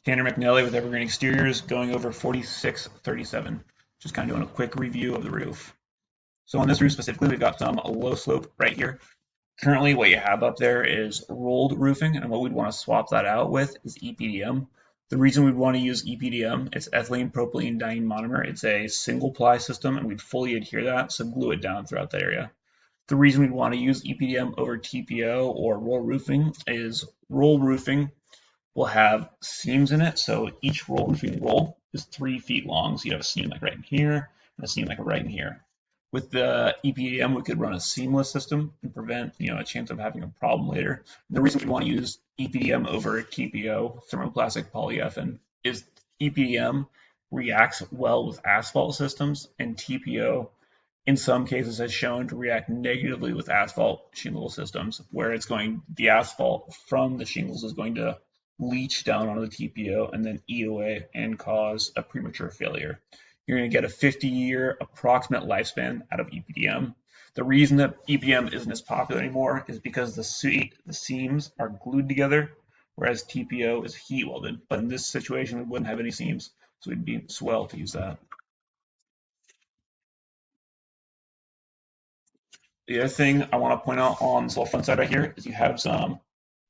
Tanner McNally with Evergreen Exteriors, going over 4637. Just kind of doing a quick review of the roof. So on this roof specifically, we've got some low slope right here. Currently, what you have up there is rolled roofing, and what we'd want to swap that out with is EPDM. The reason we'd want to use EPDM, it's ethylene propylene diene monomer. It's a single ply system, and we'd fully adhere that, so glue it down throughout that area. The reason we'd want to use EPDM over TPO or roll roofing is roll roofing will have seams in it. So each roll roofing roll is 3 feet long. So you have a seam like right in here and a seam like right in here. With the EPDM, we could run a seamless system and prevent a chance of having a problem later. The reason we want to use EPDM over TPO, thermoplastic polyethylene, is EPDM reacts well with asphalt systems, and TPO in some cases has shown to react negatively with asphalt shingle systems, where the asphalt from the shingles is going to leach down onto the TPO and then eat away and cause a premature failure. You're going to get a 50-year approximate lifespan out of EPDM. The reason that EPDM isn't as popular anymore is because the seams are glued together, whereas TPO is heat welded. But in this situation, we wouldn't have any seams, so it'd be swell to use that. The other thing I want to point out on this little front side right here is you have some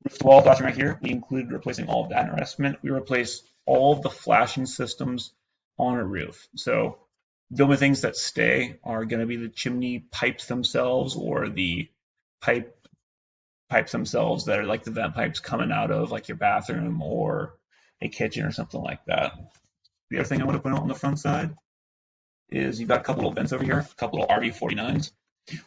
roof to wall flashing right here. We included replacing all of that in our estimate. We replaced all of the flashing systems on a roof. So the only things that stay are going to be the chimney pipes themselves, or the pipes themselves that are like the vent pipes coming out of like your bathroom or a kitchen or something like that. The other thing I want to point out on the front side is you've got a couple of vents over here, a couple of RV49s.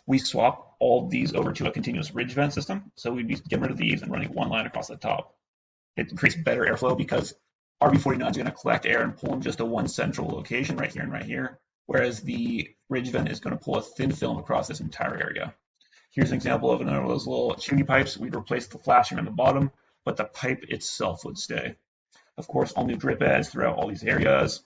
We swap all of these over to a continuous ridge vent system. So we'd be getting rid of these and running one line across the top. It creates better airflow because RV49 is going to collect air and pull in just a one central location right here and right here, whereas the ridge vent is going to pull a thin film across this entire area. Here's an example of another of those little chimney pipes. We'd replace the flashing on the bottom, but the pipe itself would stay. Of course, all new drip edge throughout all these areas.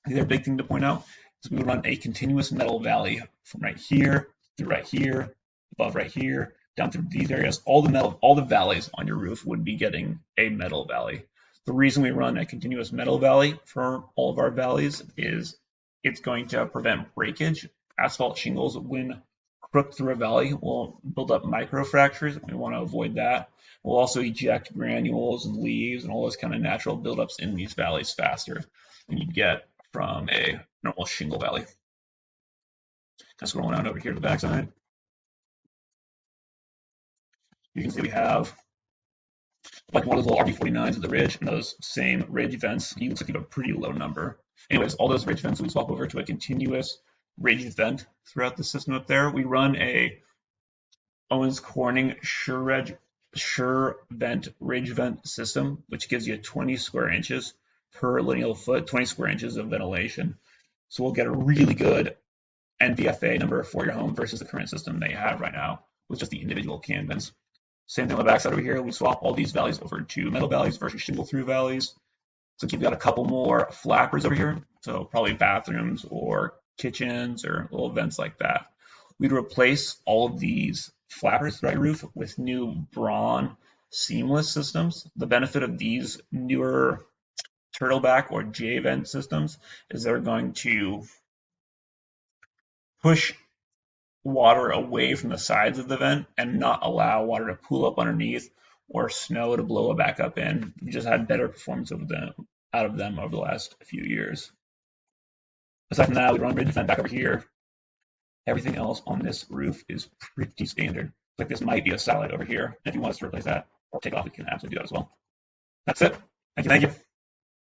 The other big thing to point out is we would run a continuous metal valley from right here through right here, above right here, down through these areas. All the valleys on your roof would be getting a metal valley. The reason we run a continuous metal valley for all of our valleys is it's going to prevent breakage. Asphalt shingles, when crooked through a valley, will build up microfractures. We want to avoid that. We'll also eject granules and leaves and all those kind of natural buildups in these valleys faster than you'd get from a normal shingle valley. Just scrolling down over here to the backside. You can see we have like one of those little RV49s at the ridge, and those same ridge vents. You can keep a pretty low number. Anyways, all those ridge vents we swap over to a continuous ridge vent throughout the system up there. We run a Owens Corning Sure Vent ridge vent system, which gives you 20 square inches per lineal foot, 20 square inches of ventilation. So we'll get a really good NVFA number for your home versus the current system that you have right now with just the individual can vents. Same thing on the backside over here. We swap all these valleys over to metal valleys versus shingle through valleys. So you've got a couple more flappers over here. So probably bathrooms or kitchens or little vents like that. We'd replace all of these flappers throughout your roof with new Braun seamless systems. The benefit of these newer Turtleback or J-vent systems is they're going to push water away from the sides of the vent and not allow water to pool up underneath or snow to blow it back up in. We just had better performance out of them over the last few years. Aside from that, we run ridge vent back over here. Everything else on this roof is pretty standard. Like this might be a satellite over here. If you want us to replace that or take off, we can absolutely do that as well. That's it. Thank you.